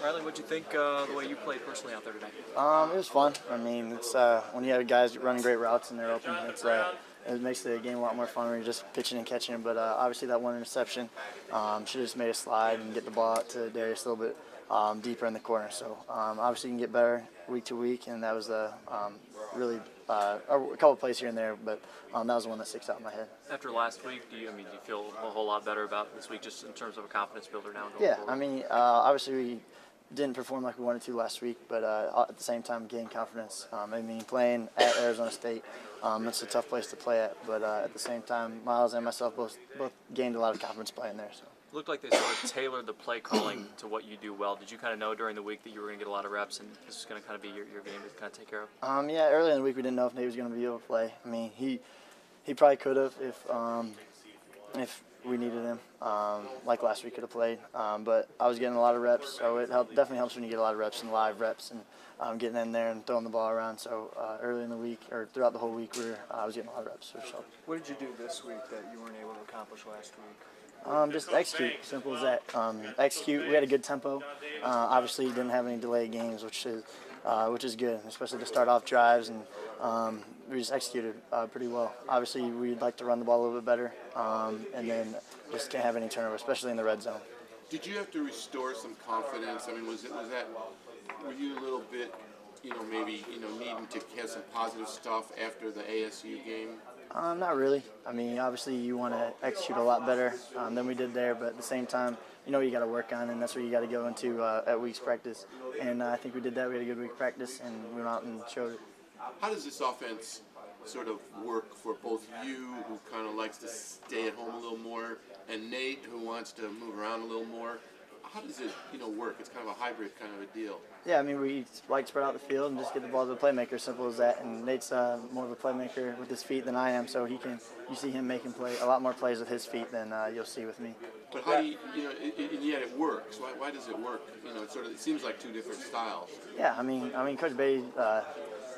Reilly, what'd you think the way you played personally out there today? It was fun. I mean, it's when you have guys running great routes and they're open, it makes the game a lot more fun when you're just pitching and catching. But obviously that one interception should have just made a slide and get the ball out to Darius a little bit deeper in the corner. So obviously you can get better week to week, and that was really a couple plays here and there, but that was the one that sticks out in my head. After last week, do you feel a whole lot better about this week, just in terms of a confidence builder now? Yeah, forward? I mean, obviously we didn't perform like we wanted to last week, but at the same time gain confidence. I mean, playing at Arizona State, it's a tough place to play at, but at the same time, Miles and myself both gained a lot of confidence playing there. So. It looked like they sort of tailored the play calling to what you do well. Did you kind of know during the week that you were going to get a lot of reps and this was going to kind of be your game to kind of take care of? Yeah, early in the week we didn't know if Nate was going to be able to play. I mean, he probably could have if we needed him, like last week could have played. But I was getting a lot of reps, so it definitely helps when you get a lot of reps and live reps and getting in there and throwing the ball around. So early in the week or throughout the whole week, I was getting a lot of reps. So. What did you do this week that you weren't able to accomplish last week? Just execute, simple as that. Execute. We had a good tempo. Obviously, didn't have any delayed games, which is good, especially to start off drives, and we just executed pretty well. Obviously, we'd like to run the ball a little bit better, and then just can't have any turnover, especially in the red zone. Did you have to restore some confidence? I mean, were you a little bit, maybe needing to have some positive stuff after the ASU game? Not really. I mean, obviously you want to execute a lot better than we did there, but at the same time, you got to work on, and that's what you got to go into at week's practice. And I think we did that. We had a good week practice, and we went out and showed it. How does this offense sort of work for both you, who kind of likes to stay at home a little more, and Nate, who wants to move around a little more? How does it, work? It's kind of a hybrid kind of a deal. Yeah, I mean, we like to spread out the field and just get the ball to the playmaker, simple as that. And Nate's more of a playmaker with his feet than I am, so you see him making a lot more plays with his feet than you'll see with me. But how do you, and yet it works. Why does it work? It seems like two different styles. Yeah, I mean, Coach Beatty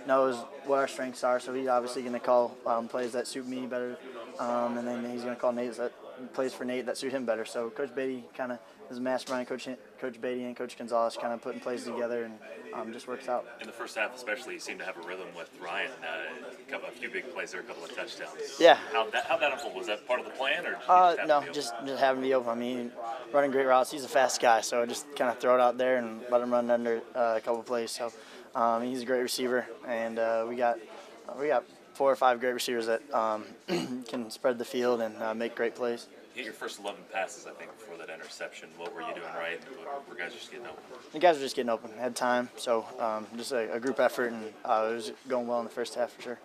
knows what our strengths are, so he's obviously going to call plays that suit me better, and then he's going to call plays for Nate that suit him better. So Coach Beatty kind of is a mastermind. Coach Beatty and Coach Gonzalez kind of putting plays together, and just works out. In the first half, especially, you seemed to have a rhythm with Ryan. A few big plays there, a couple of touchdowns. Yeah. How'd that unfold? Was that part of the plan, or no, just having to be open. I mean, running great routes. He's a fast guy, so just kind of throw it out there and let him run under a couple of plays. So he's a great receiver, and we got 4 or 5 great receivers that can spread the field and make great plays. You hit your first 11 passes, I think, before that interception. What were you doing right? Were guys just getting open? The guys were just getting open. Had time, so just a group effort, and it was going well in the first half for sure.